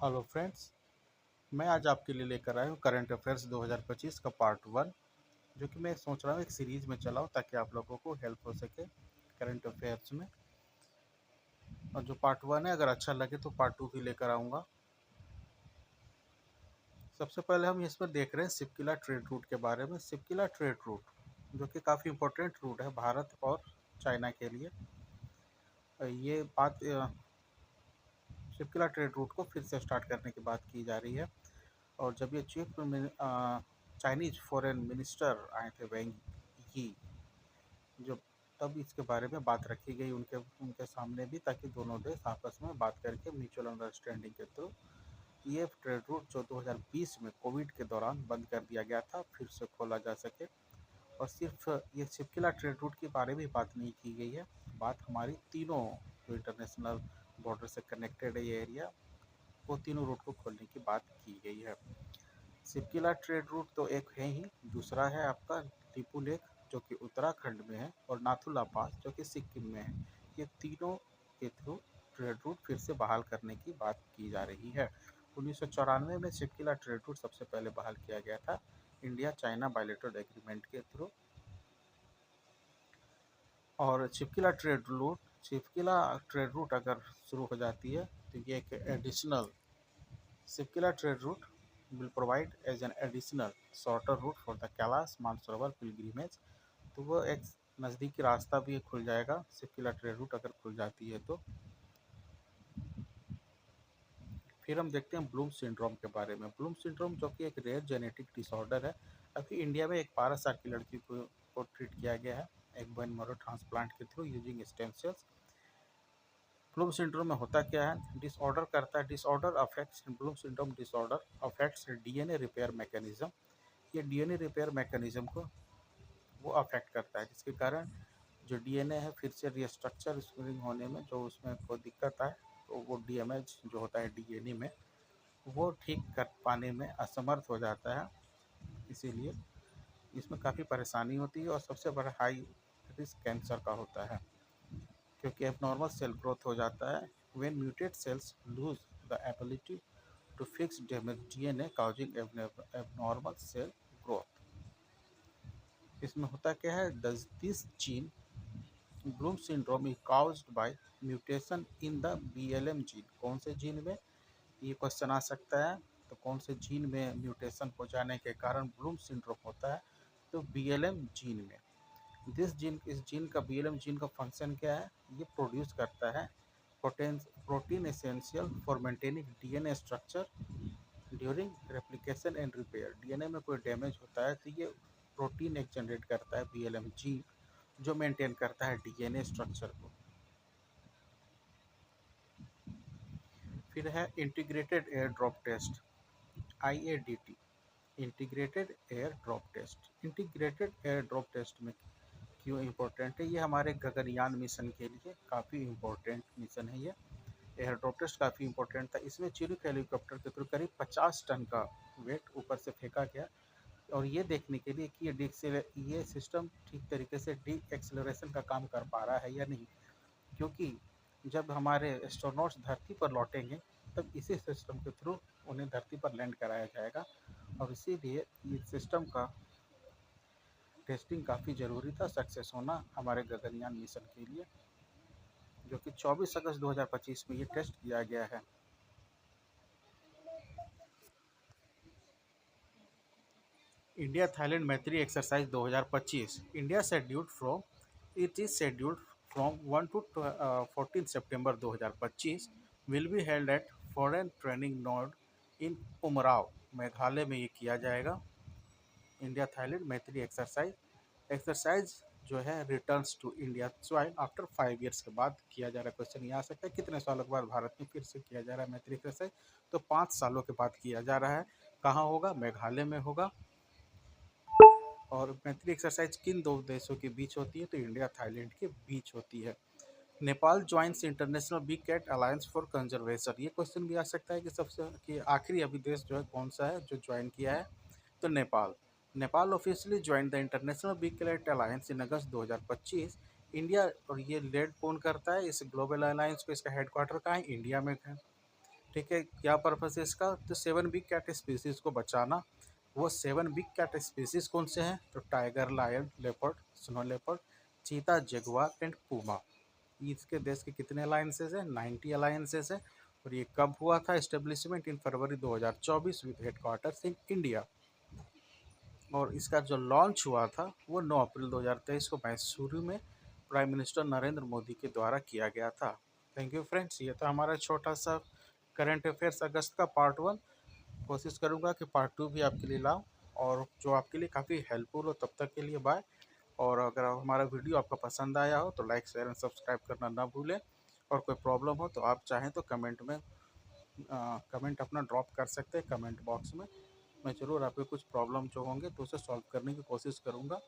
Hello friends. मैं आज आपके लिए लेकर आया हूँ करंट अफेयर्स 2025 का पार्ट वन, जो कि मैं सोच रहा हूँ एक सीरीज में चलाऊँ ताकि आप लोगों को हेल्प हो सके करंट अफेयर्स में। और जो पार्ट वन है, अगर अच्छा लगे तो पार्ट टू भी लेकर आऊँगा। सबसे पहले हम इसमें देख रहे हैं सिपकिला ट्रेड रूट के बारे में। सिपकिला ट्रेड रूट जो कि काफ़ी इंपॉर्टेंट रूट है भारत और चाइना के लिए। ये बात सिपकिला ट्रेड रूट को फिर से स्टार्ट करने की बात की जा रही है। और जब ये चाइनीज फॉरेन मिनिस्टर आए थे वेंग यी, जो तब इसके बारे में बात रखी गई उनके उनके सामने भी, ताकि दोनों देश आपस में बात करके म्यूचुअल अंडरस्टैंडिंग के थ्रू ये ट्रेड रूट जो 2020 में कोविड के दौरान बंद कर दिया गया था फिर से खोला जा सके। और सिर्फ ये सिपकिला ट्रेड रूट के बारे में बात नहीं की गई है, बात हमारी तीनों जो इंटरनेशनल बॉर्डर से कनेक्टेड है ये एरिया, वो तीनों रूट को खोलने की बात की गई है। सिपकिला ट्रेड रूट तो एक है ही, दूसरा है आपका लिपू लेक जो कि उत्तराखंड में है, और नाथुला पास जो कि सिक्किम में है। ये तीनों के थ्रू ट्रेड रूट फिर से बहाल करने की बात की जा रही है। 1994 में सिपकिला ट्रेड रूट सबसे पहले बहाल किया गया था इंडिया चाइना बायलेटरल एग्रीमेंट के थ्रू। और छिपकिला ट्रेड रूट अगर शुरू हो जाती है तो ये एक additional Sipkila trade route will provide as an additional shorter route for the Kailash Mansarovar pilgrimage। तो वो एक नज़दीकी रास्ता भी खुल जाएगा सिपकिला ट्रेड रूट अगर खुल जाती है तो। फिर हम देखते हैं ब्लूम सिंड्रोम के बारे में। ब्लूम सिंड्रोम जो कि एक रेयर जेनेटिक डिसऑर्डर है। अभी इंडिया में एक 12 साल की लड़की को ट्रीट किया गया है एक बोन मैरो ट्रांसप्लांट के through using stem cells. Bloom syndrome में होता क्या है, डिसऑर्डर करता है, disorder affects Bloom syndrome disorder affects DNA repair mechanism. ये डीएनए रिपेयर मैकेनिज्म को वो अफेक्ट करता है, जिसके कारण जो डीएनए है फिर से रिस्ट्रक्चर स्क्रीनिंग होने में जो उसमें कोई दिक्कत आए तो वो डीएमएज जो होता है डीएनए में वो ठीक कर पाने में असमर्थ हो जाता है। इसीलिए इसमें काफ़ी परेशानी होती है और सबसे बड़ा हाई रिस्क कैंसर का होता है, क्योंकि एबनॉर्मल सेल ग्रोथ हो जाता है। When mutated cells lose the ability to fix damage DNA causing abnormal cell growth. इसमें होता क्या है, does this gene Bloom syndrome is caused by mutation in the BLM gene. कौन से जीन में, ये क्वेश्चन आ सकता है। तो कौन से जीन में म्यूटेशन हो जाने के कारण ब्लूम सिंड्रोम होता है, तो बीएलएम जीन में। इस जीन का बीएलएम जीन का फंक्शन क्या है, ये प्रोड्यूस करता है protein essential for maintaining DNA structure during replication and repair. DNA में कोई डैमेज होता है तो ये प्रोटीन एक जनरेट करता है बीएलएम जीन, जो मेंटेन करता है डीएनए स्ट्रक्चर को। फिर है integrated air drop test, IADT. Integrated air drop test, integrated air drop test में क्यों इम्पोर्टेंट है, ये हमारे गगनयान मिशन के लिए काफ़ी इम्पोर्टेंट मिशन है। ये एयर ड्रॉप टेस्ट काफ़ी इंपॉर्टेंट था। इसमें चिनूक हेलीकॉप्टर के थ्रू करीब 50 टन का वेट ऊपर से फेंका गया, और ये देखने के लिए कि ये सिस्टम ठीक तरीके से डी एक्सेलरेशन का काम कर पा रहा है या नहीं, क्योंकि जब हमारे एस्ट्रोनॉट्स धरती पर लौटेंगे तब इसी सिस्टम के थ्रू उन्हें धरती पर लैंड कराया जाएगा। और इसीलिए इस सिस्टम का टेस्टिंग काफ़ी ज़रूरी था सक्सेस होना हमारे गगनयान मिशन के लिए, जो कि 24 अगस्त 2025 में ये टेस्ट किया गया है। इंडिया थाईलैंड मैत्री exercise 2025 India scheduled from it is scheduled from 1 to 14 September 2025 will be held at foreign training node in Umrao, Meghalaya में ये किया जाएगा। इंडिया थाईलैंड मैत्री एक्सरसाइज जो है returns to India soil after 5 years के बाद किया जा रहा है। क्वेश्चन ये आ सकता है कितने सालों के बाद भारत में फिर से किया जा रहा है मैत्री एक्सरसाइज, तो 5 सालों के बाद किया जा रहा है। कहाँ होगा, मेघालय में होगा। और मैत्री एक्सरसाइज किन दो देशों के बीच होती है, तो इंडिया थाईलैंड के बीच होती है। Nepal joins international big cat alliance for conservation, ये क्वेश्चन भी आ सकता है कि सबसे कि आखिरी अभी देश जो है कौन सा है जो ज्वाइन किया है, तो Nepal. Nepal officially join the international big cat alliance in August 2025। India, और ये लीड कौन करता है इस ग्लोबल अलायंस को, इसका हेडक्वार्टर कहाँ है, इंडिया में है। ठीक है, क्या पर्पस है इसका? तो 7 बिग कैट स्पीसीज को बचाना। वो 7 बिग कैट स्पीसीज कौन से हैं? तो tiger, lion, leopard, snow leopard, cheetah, jaguar and puma. इसके देश के कितने अलायंसेज हैं? 90 अलायंसेज है। और ये कब हुआ था establishment? In February 2024 with headquarters in India. और इसका जो लॉन्च हुआ था वो 9 अप्रैल 2023 को मैसूरू में प्राइम मिनिस्टर नरेंद्र मोदी के द्वारा किया गया था। थैंक यू फ्रेंड्स, ये था हमारा छोटा सा करंट अफेयर्स अगस्त का पार्ट 1। कोशिश करूँगा कि पार्ट 2 भी आपके लिए लाऊं, और जो आपके लिए काफ़ी हेल्पफुल हो। तब तक के लिए बाय। और अगर हमारा वीडियो आपको पसंद आया हो तो लाइक, शेयर एंड सब्सक्राइब करना ना भूलें। और कोई प्रॉब्लम हो तो आप चाहें तो कमेंट में कमेंट अपना ड्रॉप कर सकते हैं कमेंट बॉक्स में। मैं ज़रूर आपके कुछ प्रॉब्लम जो होंगे तो उसे सॉल्व करने की कोशिश करूँगा।